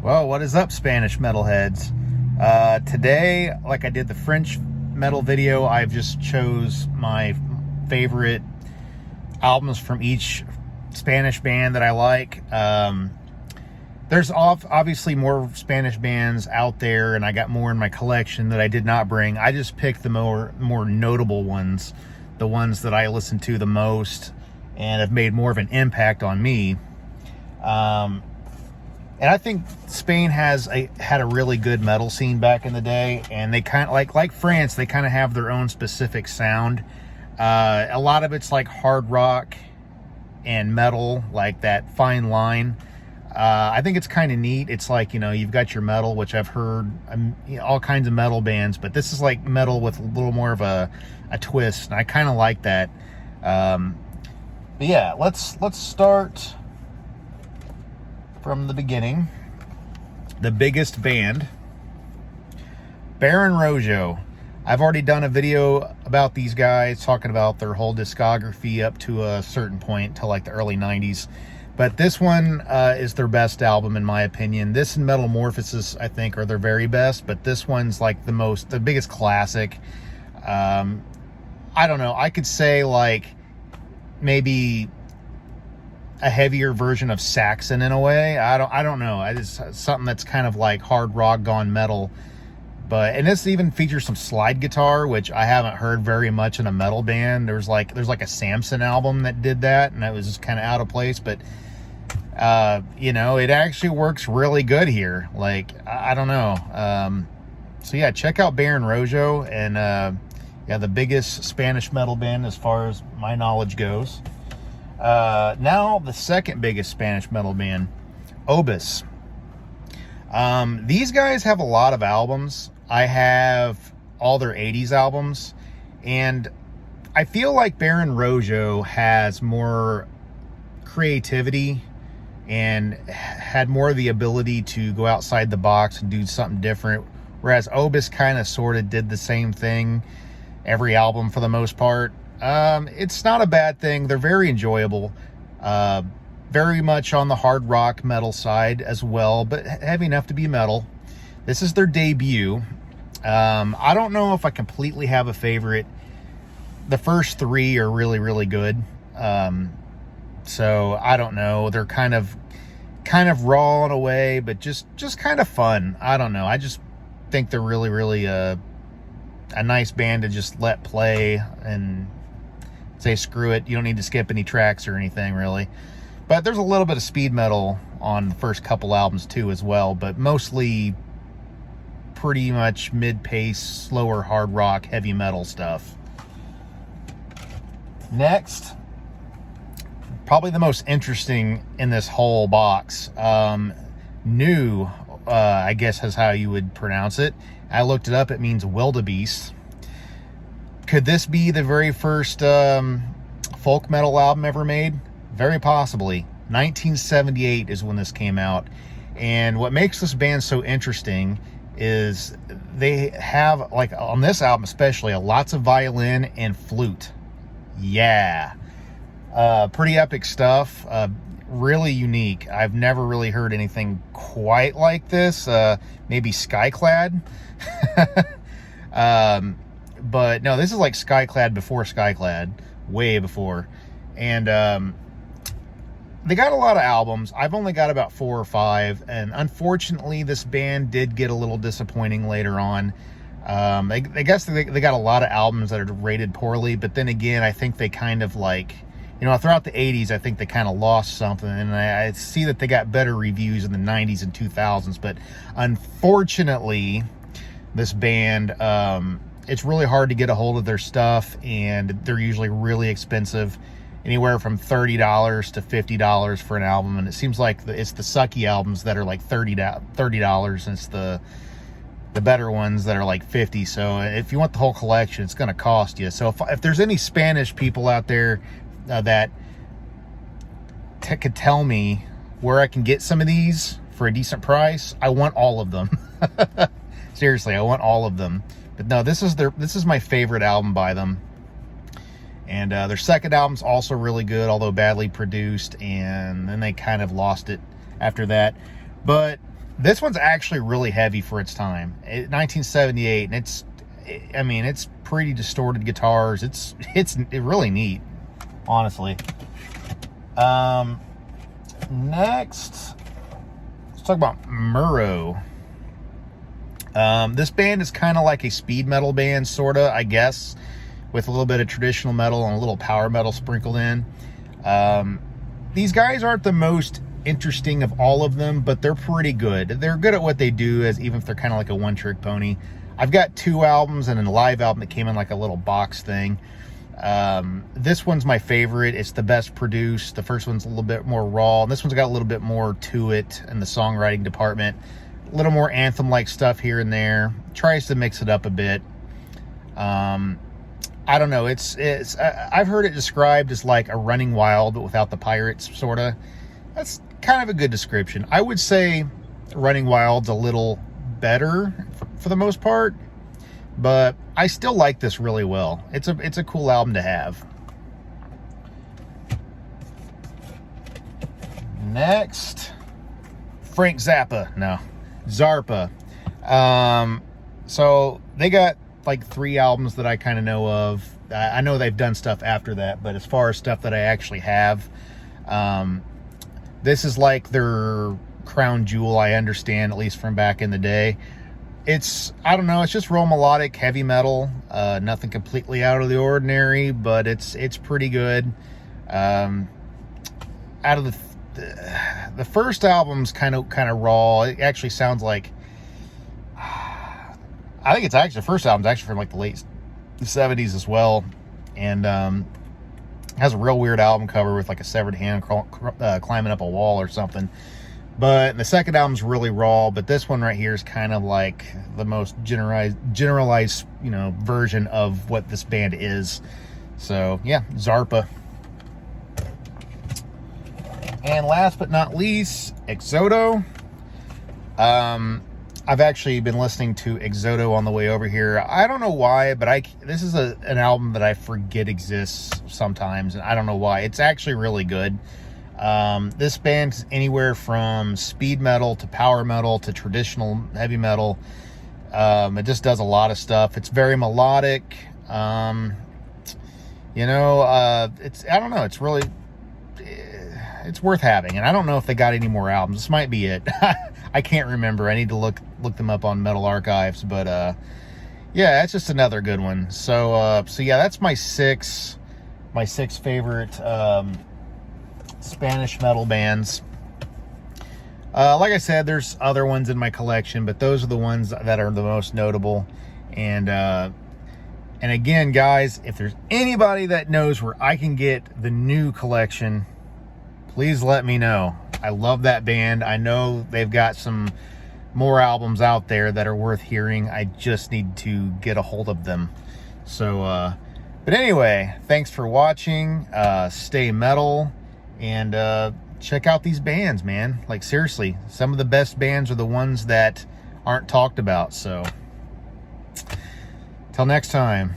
Well, what is up, Spanish metalheads? Today, like I did the French metal video, I've just chose my favorite albums from each Spanish band that I like. There's obviously more Spanish bands out there, and I got more in my collection that I did not bring. I just picked the more notable ones, the ones that I listen to the most and have made more of an impact on me. And I think Spain had a really good metal scene back in the day, and they kind of like France, they kind of have their own specific sound. A lot of it's like hard rock and metal, like that fine line. I think it's kind of neat. It's like, you've got your metal, which I've heard all kinds of metal bands, but this is like metal with a little more of a twist, and I kind of like that. But yeah, let's start from the beginning. The biggest band, Baron Rojo. I've already done a video about these guys, talking about their whole discography up to a certain point, to like the early 90s. But this one is their best album, in my opinion. This and Metamorphosis, I think, are their very best, but this one's like the biggest classic. I don't know. I could say like maybe a heavier version of Saxon in a way. I don't know. It's something that's kind of like hard rock gone metal. And this even features some slide guitar, which I haven't heard very much in a metal band. There's like a Samson album that did that, and that was just kind of out of place. But it actually works really good here. Like, I don't know. So yeah, check out Baron Rojo, and the biggest Spanish metal band as far as my knowledge goes. Now the second biggest Spanish metal band, 80’s. These guys have a lot of albums. I have all their 80s albums, and I feel like Baron Rojo has more creativity and had more of the ability to go outside the box and do something different, whereas 80’s kind of sort of did the same thing every album for the most part. It's not a bad thing. They're very enjoyable. Very much on the hard rock metal side as well, but heavy enough to be metal. This is their debut. I don't know if I completely have a favorite. The first three are really, really good. So I don't know. They're kind of raw in a way, but just kind of fun. I don't know. I just think they're really, really a nice band to just let play and say screw it. You don't need to skip any tracks or anything, really. But there's a little bit of speed metal on the first couple albums too as well, but mostly pretty much mid-pace, slower hard rock, heavy metal stuff. Next, probably the most interesting in this whole box, new, I guess is how you would pronounce it. I looked it up. It means wildebeest. Could this be the very first folk metal album ever made? Very possibly. 1978 is when this came out. And what makes this band so interesting is they have, like on this album especially, lots of violin and flute. Yeah. Pretty epic stuff. Really unique. I've never really heard anything quite like this. Maybe Skyclad. But no, this is like Skyclad before Skyclad, way before. And they got a lot of albums. I've only got about 4 or 5, and unfortunately this band did get a little disappointing later on. I guess they got a lot of albums that are rated poorly, but then again, I think they kind of like, throughout the 80s, I think they kind of lost something, and I see that they got better reviews in the 90s and 2000s, but unfortunately, this band, it's really hard to get a hold of their stuff, and they're usually really expensive, anywhere from $30 to $50 for an album, and it seems like it's the sucky albums that are like $30, and it's the better ones that are like $50. So if you want the whole collection, it's going to cost you. So if there's any Spanish people out there that could tell me where I can get some of these for a decent price, I want all of them. Seriously, I want all of them. But no, this is my favorite album by them. And their second album's also really good, although badly produced, and then they kind of lost it after that. But This one's actually really heavy for its time. 1978, and it's pretty distorted guitars. It's really neat, honestly. Next, let's talk about Murrow. This band is kind of like a speed metal band, sorta, I guess, with a little bit of traditional metal and a little power metal sprinkled in. These guys aren't the most interesting of all of them, but they're pretty good. They're good at what they do, as even if they're kind of like a one-trick pony. I've got 2 albums and a live album that came in like a little box thing. This one's my favorite. It's the best produced. The first one's a little bit more raw, and this one's got a little bit more to it in the songwriting department. A little more anthem-like stuff here and there. Tries to mix it up a bit. I don't know. I've heard it described as like a Running Wild, but without the pirates, sorta. That's kind of a good description. I would say Running Wild's a little better for the most part, but I still like this really well. It's a cool album to have. Next, Frank Zappa. No, Zarpa. So they got like 3 albums that I kind of know of. I know they've done stuff after that, but as far as stuff that I actually have, this is like their crown jewel, I understand, at least from back in the day. I don't know, it's just real melodic heavy metal. Nothing completely out of the ordinary, but it's pretty good. Out of the first album's kind of raw. It actually sounds like, I think it's actually, the first album's actually from like the late 70s as well, and has a real weird album cover with like a severed hand climbing up a wall or something. But the second album's really raw, but this one right here is kind of like the most generalized, version of what this band is. So yeah, Zarpa. And last but not least, Exodo. I've actually been listening to Exodo on the way over here. I don't know why, but this is an album that I forget exists sometimes, and I don't know why. It's actually really good. This band's anywhere from speed metal to power metal to traditional heavy metal. It just does a lot of stuff. It's very melodic. I don't know. It's really, it's worth having. And I don't know if they got any more albums. This might be it. I can't remember. I need to look them up on Metal Archives. But yeah, it's just another good one. So yeah, that's my six favorite Spanish metal bands. Like I said, there's other ones in my collection, but those are the ones that are the most notable. And again, guys, if there's anybody that knows where I can get the new collection, please let me know. I love that band. I know they've got some more albums out there that are worth hearing. I just need to get a hold of them. So, but anyway, thanks for watching. Stay metal. And check out these bands, man. Like, seriously, some of the best bands are the ones that aren't talked about. So, till next time.